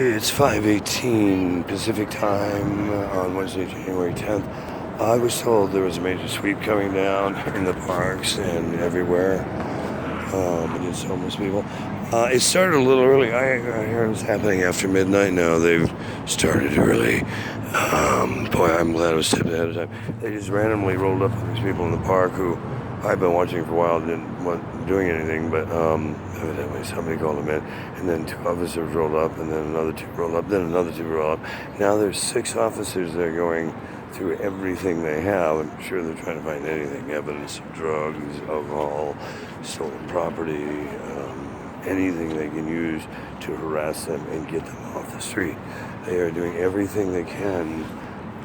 It's 5:18 Pacific time on Wednesday, January 10th. I was told there was a major sweep coming down in the parks and everywhere against homeless people. It started a little early. I heard it was happening after midnight. Now they've started early. Boy, I'm glad I was tipped ahead of time. They just randomly rolled up on these people in the park who I've been watching for a while, didn't want doing anything, but evidently somebody called them in, and then two officers rolled up, and then another two rolled up, then another two rolled up. Now there's 6 officers there going through everything they have. I'm sure they're trying to find anything, evidence of drugs, alcohol, stolen property, anything they can use to harass them and get them off the street. They are doing everything they can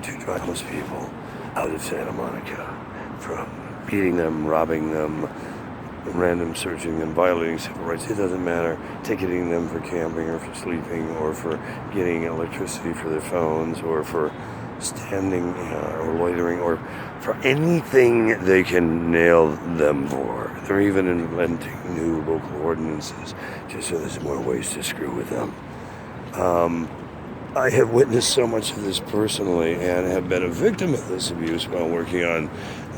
to drive those people out of Santa Monica, from beating them, robbing them, random searching them, violating civil rights. It doesn't matter. Ticketing them for camping or for sleeping or for getting electricity for their phones or for standing or loitering or for anything they can nail them for. They're even inventing new local ordinances just so there's more ways to screw with them. I have witnessed so much of this personally and have been a victim of this abuse while working on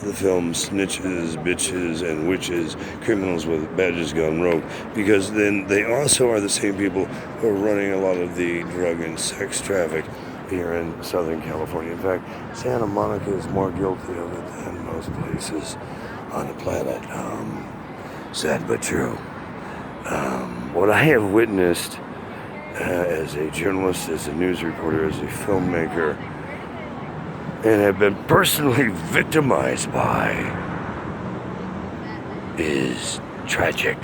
the film Snitches, Bitches, and Witches, Criminals with Badges Gone Rogue, because then they also are the same people who are running a lot of the drug and sex traffic here in Southern California. In fact, Santa Monica is more guilty of it than most places on the planet. Sad but true. What I have witnessed as a journalist, as a news reporter, as a filmmaker, and have been personally victimized by is tragic.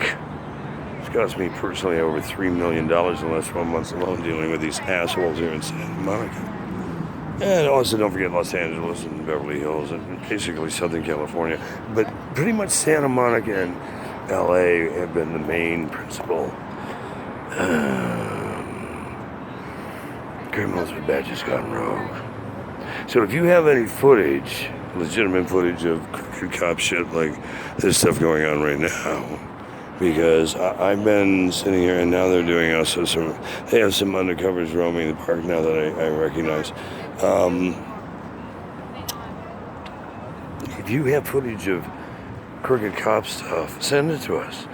It's cost me personally over $3 million in the last 12 months alone dealing with these assholes here in Santa Monica. And also don't forget Los Angeles and Beverly Hills and basically Southern California. But pretty much Santa Monica and LA have been the main principal criminals with badges gone rogue. So if you have any footage, legitimate footage of crooked cop shit like there's stuff going on right now, because I've been sitting here and now they're doing also they have some undercovers roaming the park now that I recognize. If you have footage of crooked cop stuff, send it to us.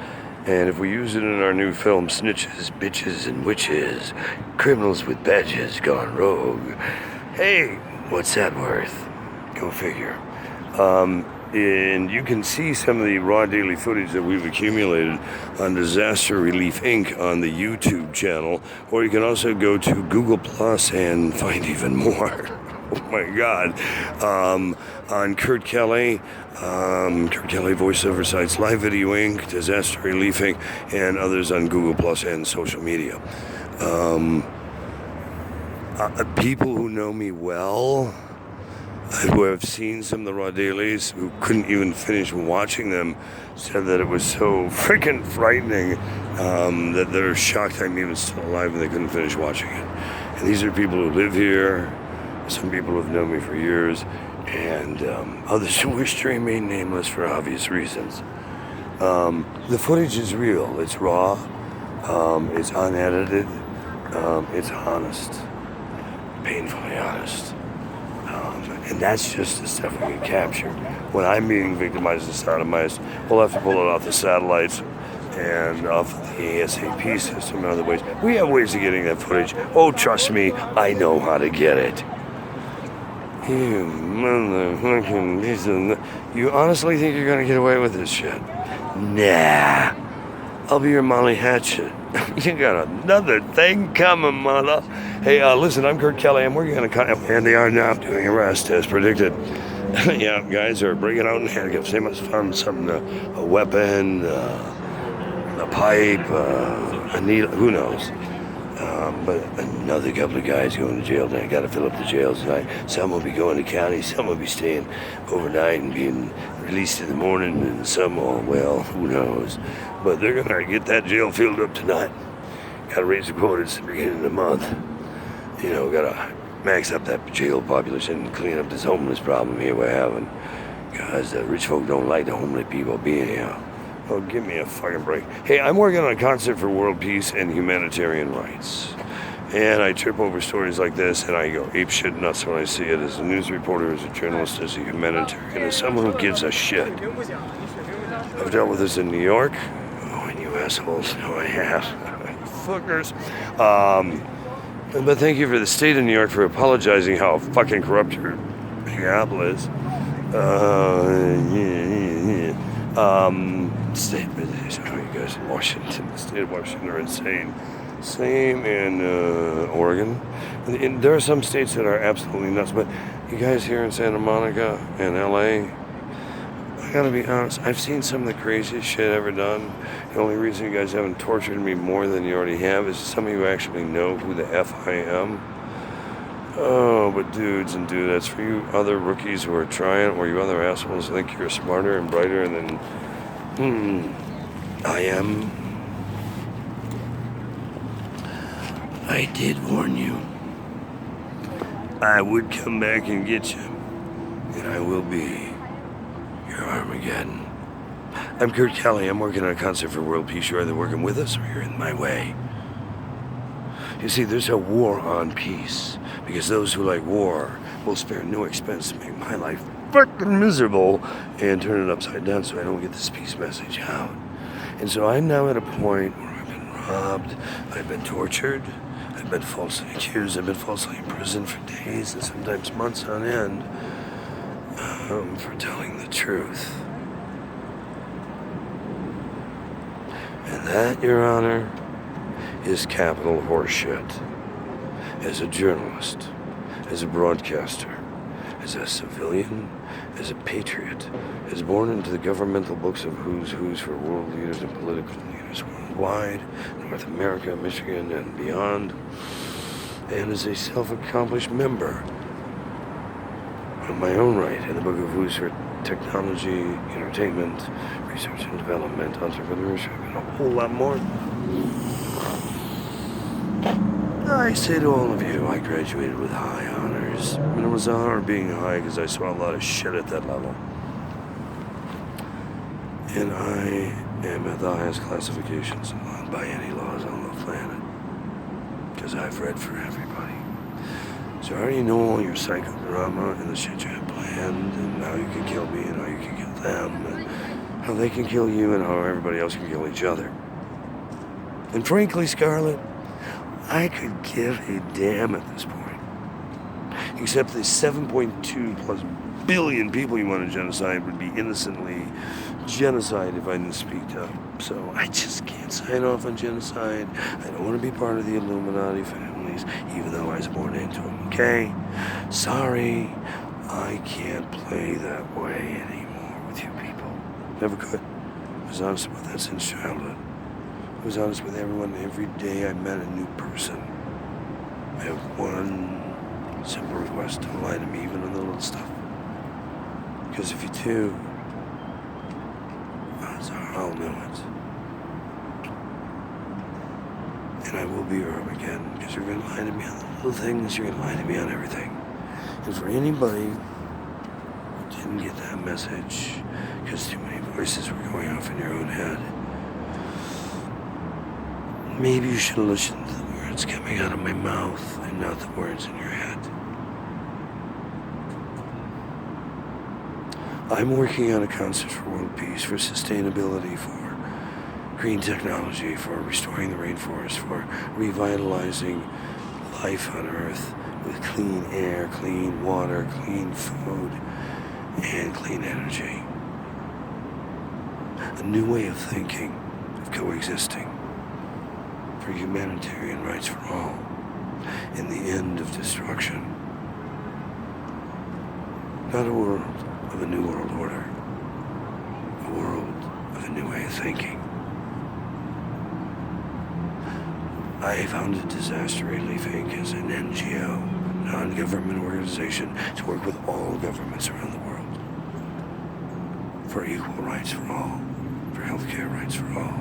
And if we use it in our new film, Snitches, Bitches, and Witches, Criminals with Badges Gone Rogue, hey, what's that worth? Go figure. And you can see some of the raw daily footage that we've accumulated on Disaster Relief Inc. on the YouTube channel, or you can also go to Google Plus and find even more. Oh my God. On Kurt Kelly voiceover sites, Live Video Inc., Disaster Relief Inc., and others on Google Plus and social media. People who know me well, who have seen some of the raw dailies, who couldn't even finish watching them, said that it was so freaking frightening that they're shocked I'm even still alive and they couldn't finish watching it. And these are people who live here, some people who have known me for years, and others who wish to remain nameless for obvious reasons. The footage is real, it's raw, it's unedited, it's honest, painfully honest. And that's just the stuff we can capture. When I'm being victimized and sodomized, we'll have to pull it off the satellites and off the ASAP system and other ways. We have ways of getting that footage. Oh, trust me, I know how to get it. You motherfucking piece of... You honestly think you're gonna get away with this shit? Nah. I'll be your Molly Hatchet. You got another thing coming, mother. Hey, listen, I'm Kurt Kelly, and we're gonna and they are now doing arrest as predicted. Yeah, guys are breaking out in handcuffs. They must have found something, a weapon, a pipe, a needle, who knows. But another couple of guys going to jail tonight. Got to fill up the jails tonight. Some will be going to county, some will be staying overnight and being released in the morning, and some will, well, who knows. But they're going to get that jail filled up tonight. Got to raise the quotas at the beginning of the month. You know, got to max up that jail population and clean up this homeless problem here we're having. Because the rich folk don't like the homeless people being here. Oh, give me a fucking break. Hey, I'm working on a concert for world peace and humanitarian rights. And I trip over stories like this, and I go apeshit nuts when I see it as a news reporter, as a journalist, as a humanitarian, as someone who gives a shit. I've dealt with this in New York. Oh, and you assholes. Oh, I have. Fuckers. But thank you for the state of New York for apologizing how fucking corrupt your Big Apple is. State, oh, you guys in Washington, the state of Washington are insane. Same in Oregon. And there are some states that are absolutely nuts, but you guys here in Santa Monica and LA, I gotta be honest, I've seen some of the craziest shit ever done. The only reason you guys haven't tortured me more than you already have is some of you actually know who the F I am. Oh, but dudes and dudettes, for you other rookies who are trying, or you other assholes who think you're smarter and brighter than I am. I did warn you. I would come back and get you, and I will be your Armageddon. I'm Kurt Kelly. I'm working on a concert for world peace. You're either working with us or you're in my way. You see, there's a war on peace, because those who like war will spare no expense to make my life fucking miserable and turn it upside down so I don't get this peace message out. And so I'm now at a point where I've been robbed, I've been tortured, I've been falsely accused, I've been falsely imprisoned for days and sometimes months on end for telling the truth. And that, Your Honor, is capital horseshit. As a journalist, as a broadcaster, as a civilian, as a patriot, as born into the governmental books of who's for world leaders and political leaders worldwide, North America, Michigan, and beyond, and as a self-accomplished member of my own right in the book of who's for technology, entertainment, research and development, entrepreneurship, and a whole lot more. I say to all of you, I graduated with high honors. And it was an honor being high because I saw a lot of shit at that level. And I am at the highest classifications allowed by any laws on the planet. Because I've read for everybody. So I already know all your psychodrama and the shit you had planned, and how you can kill me and how you can kill them, and how they can kill you and how everybody else can kill each other. And frankly, Scarlett, I could give a damn at this point. Except the 7.2 plus billion people you want to genocide would be innocently genocide if I didn't speak up. So I just can't sign off on genocide. I don't want to be part of the Illuminati families, even though I was born into them, okay? Sorry, I can't play that way anymore with you people. Never could. I was honest about that since childhood. I was honest with everyone. Every day I met a new person. I have one simple request: don't lie to me, even on the little stuff. Because if you do, odds are I'll know it. And I will be your Armageddon, because you're going to lie to me on the little things, you're going to lie to me on everything. And for anybody who didn't get that message, because too many voices were going off in your own head, maybe you should listen to the words coming out of my mouth and not the words in your head. I'm working on a concept for world peace, for sustainability, for green technology, for restoring the rainforest, for revitalizing life on Earth with clean air, clean water, clean food, and clean energy. A new way of thinking, of coexisting, for humanitarian rights for all, in the end of destruction. Not a world of a new world order, a world of a new way of thinking. I founded Disaster Relief Inc. as an NGO, non-government organization, to work with all governments around the world for equal rights for all, for healthcare rights for all,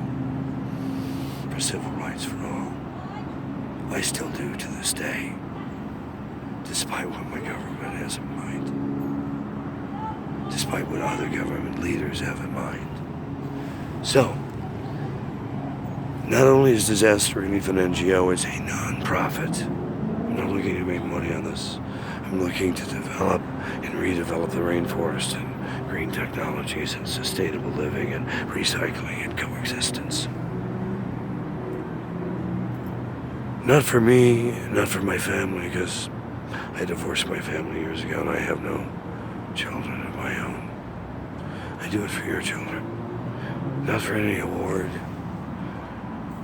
for civil rights for all. I still do to this day, despite what my government has in mind, despite what other government leaders have in mind. So, Not only is Disaster Relief an NGO, it's a non-profit. I'm not looking to make money on this. I'm looking to develop and redevelop the rainforest and green technologies and sustainable living and recycling and coexistence. Not for me, not for my family, because I divorced my family years ago and I have no children of my own. I do it for your children. Not for any award.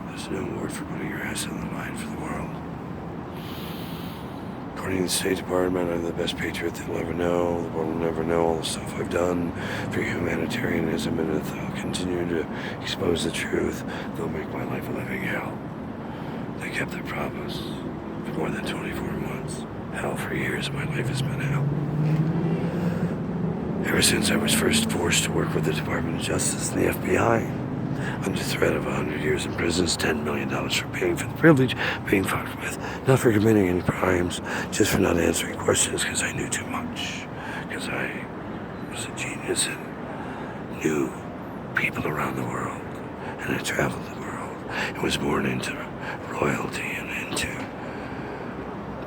There's no award for putting your ass on the line for the world. According to the State Department, I'm the best patriot they'll ever know. The world will never know all the stuff I've done for humanitarianism, and if they'll continue to expose the truth, they'll make my life a living hell. They kept their promise for more than 24 months. Hell, for years, my life has been hell. Ever since I was first forced to work with the Department of Justice and the FBI, under threat of 100 years in prison, $10 million for paying for the privilege, being fucked with, not for committing any crimes, just for not answering questions because I knew too much, because I was a genius and knew people around the world, and I traveled the world, and was born into royalty and into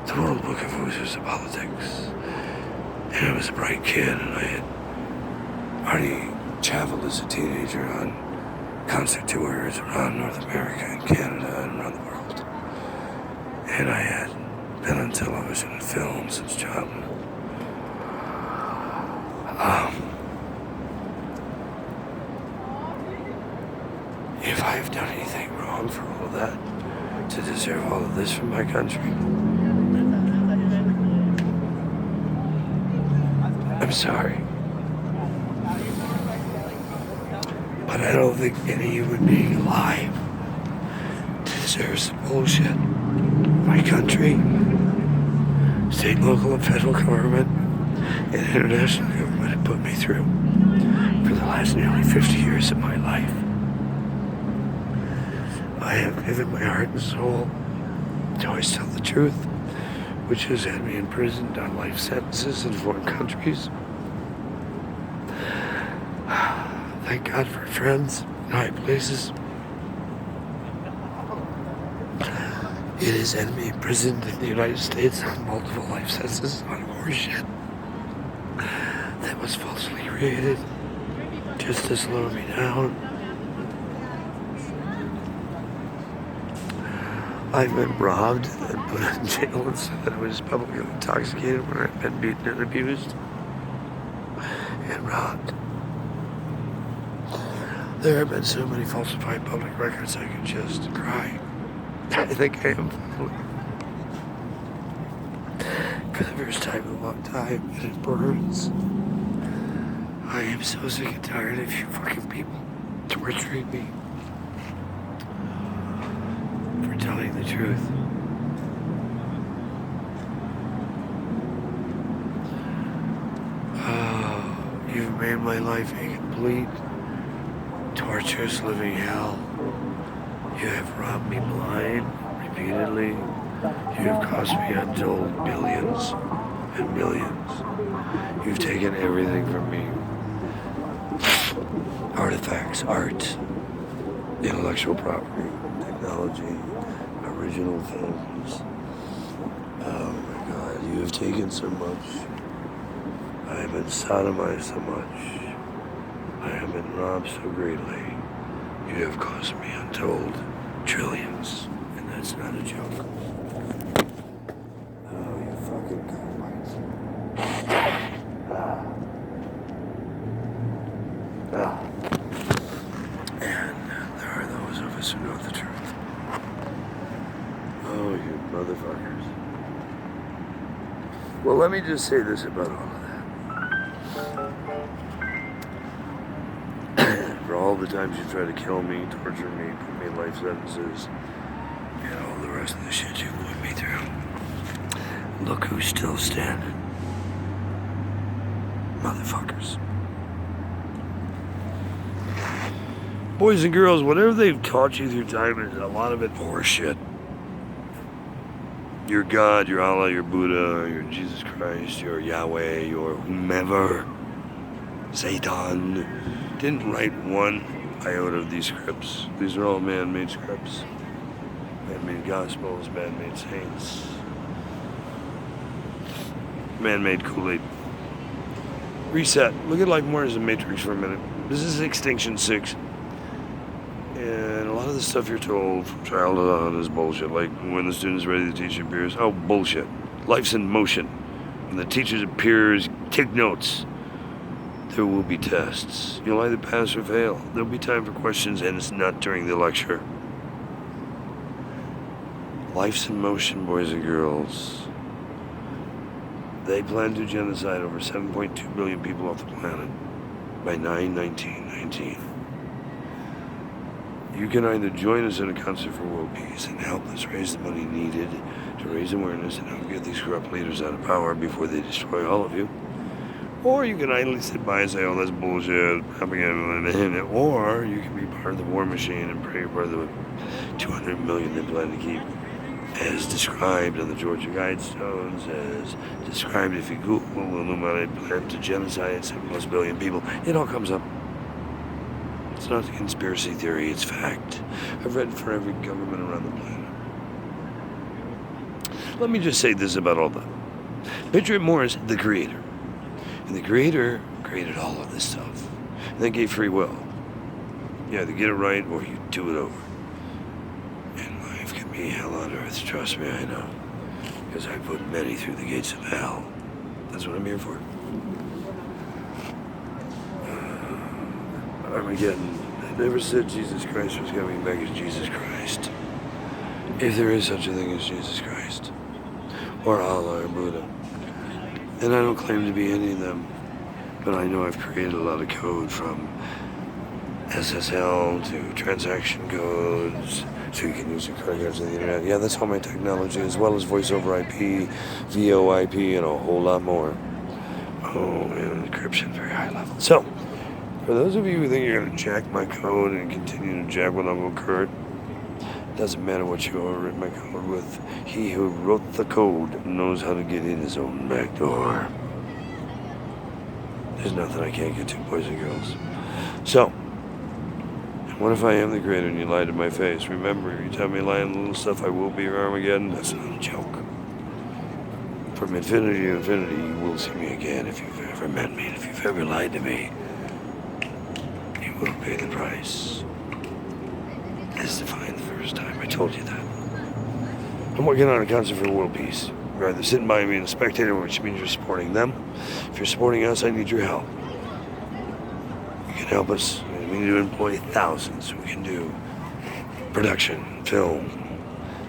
the World Book of Wizards of Politics. And I was a bright kid, and I had already traveled as a teenager on concert tours around North America and Canada and around the world. And I had been on television and film since childhood. If I've done anything wrong for all of that, to deserve all of this from my country, I'm sorry. But I don't think any human being alive deserves the bullshit my country, state, local, and federal government, and international government have put me through for the last nearly 50 years of my life. I have given my heart and soul to always tell the truth, which has had me imprisoned on life sentences in foreign countries. Thank God for friends in high places. It has had me imprisoned in the United States on multiple life sentences on horseshit that was falsely created just to slow me down. I've been robbed and put in jail and said that I was publicly intoxicated when I've been beaten and abused and robbed. There have been so many falsified public records I could just cry. I think I am for the first time in a long time, and it burns. I am so sick and tired of you fucking people torturing me for telling the truth. Oh, you've made my life a complete torturous living hell. You have robbed me blind repeatedly. You have cost me untold billions and millions. You've taken everything from me. Artifacts, art, intellectual property, technology, original things. Oh my God, you have taken so much. I have been sodomized so much. I have been robbed so greatly. You have cost me untold trillions, and that's not a joke. Oh, you fucking compromise. And there are those of us who know the truth. Oh, you motherfuckers. Well, let me just say this about all of that. For all the times you try to kill me, torture me, put me in life sentences, and all the rest of the shit you put me through, look who's still standing. Motherfuckers. Boys and girls, whatever they've taught you through time is a lot of it horseshit. Your God, your Allah, your Buddha, your Jesus Christ, your Yahweh, your whomever, Satan, didn't write one iota of these scripts. These are all man-made scripts. Man-made gospels, man-made saints. Man-made Kool-Aid. Reset. Look at life more as a matrix for a minute. This is Extinction 6. And a lot of the stuff you're told from childhood on is bullshit. Like when the student's ready to teach your peers. Oh, bullshit. Life's in motion. When the teacher's peers take notes, there will be tests. You'll either pass or fail. There'll be time for questions, and it's not during the lecture. Life's in motion, boys and girls. They plan to genocide over 7.2 billion people off the planet by 9/19/19. You can either join us in a concert for world peace and help us raise the money needed to raise awareness and help get these corrupt leaders out of power before they destroy all of you. Or you can idly sit by and say, oh, that's bullshit, propaganda, or you can be part of the war machine and pray for the 200 million they plan to keep, as described on the Georgia Guidestones, as described if you Google the Illuminati plan to genocide 7+ billion people. It all comes up. It's not a conspiracy theory, it's fact. I've read for every government around the planet. Let me just say this about all that. Picture it more as the creator. And the creator created all of this stuff. And then gave free will. You either get it right or you do it over. And life can be hell on earth, trust me, I know. Because I put many through the gates of hell. That's what I'm here for. Armageddon. I never said Jesus Christ was coming back as Jesus Christ. If there is such a thing as Jesus Christ. Or Allah or Buddha. And I don't claim to be any of them. But I know I've created a lot of code from SSL to transaction codes, so you can use your credit cards on the internet. Yeah, that's all my technology, as well as voice over IP, VoIP, and a whole lot more. Oh, and encryption, very high level. So, for those of you who think you're going to jack my code and continue to jack what Uncle Kurt, doesn't matter what you wrote my code with. He who wrote the code knows how to get in his own back door. There's nothing I can't get to, boys and girls. So, what if I am the creator and you lied to my face? Remember, you tell me lying little stuff, I will be your Armageddon. That's not a joke. From infinity to infinity, you will see me again if you've ever met me. And if you've ever lied to me, you will pay the price. As defined the first time. I told you that. I'm working on a concert for world peace. You're either sitting by me and a spectator, which means you're supporting them. If you're supporting us, I need your help. You can help us. We need to employ thousands. We can do production, film,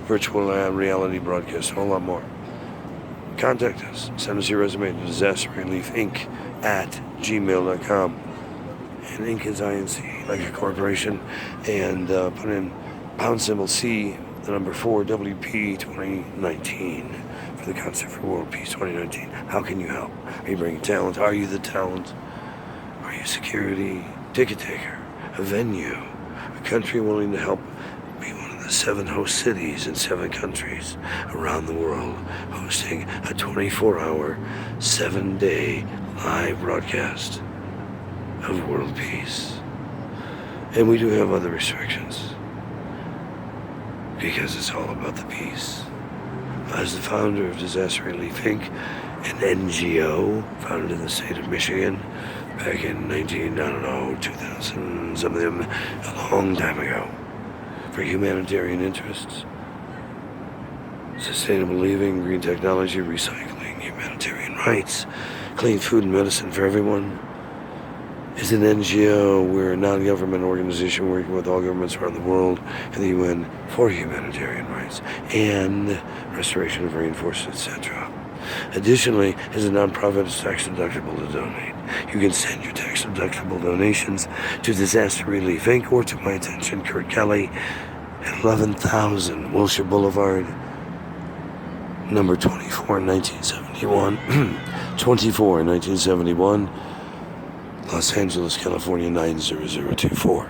virtual reality broadcast, a whole lot more. Contact us. Send us your resume to disasterreliefinc@gmail.com. And Inc is INC, like a corporation. And put in #C, the number 4, WP 2019 for the Concert for World Peace 2019. How can you help? Are you bringing talent? Are you the talent? Are you security? Ticket taker, a venue, a country willing to help be one of the 7 host cities in 7 countries around the world, hosting a 24-hour, 7-day live broadcast of world peace. And we do have other restrictions, because it's all about the peace. As the founder of Disaster Relief Inc., an NGO founded in the state of Michigan, back in 2000 something, a long time ago, for humanitarian interests, sustainable living, green technology, recycling, humanitarian rights, clean food and medicine for everyone, is an NGO. We're a non-government organization working with all governments around the world and the UN for humanitarian rights and restoration of rainforests, etc. Additionally, as a nonprofit, it's tax deductible to donate. You can send your tax deductible donations to Disaster Relief Inc. or to my attention, Kurt Kelly, at 11,000 Wilshire Boulevard, number 24, 1971. 24, 1971, Los Angeles, California, 90024.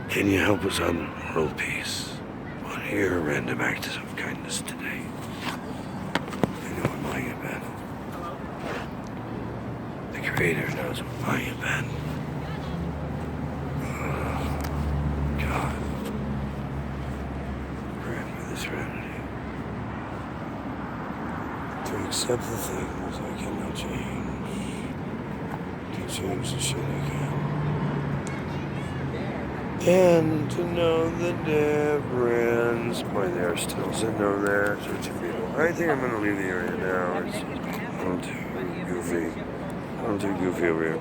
Can you help us on world peace? On your random act of kindness today. I know what my event. The Creator knows what my event. the serenity to accept the things I cannot change, to change the shit I can, and to know the difference. Boy, there still sitting over there. Such a beautiful. I think I'm gonna leave the area now. It's a little too goofy. A little too goofy over here.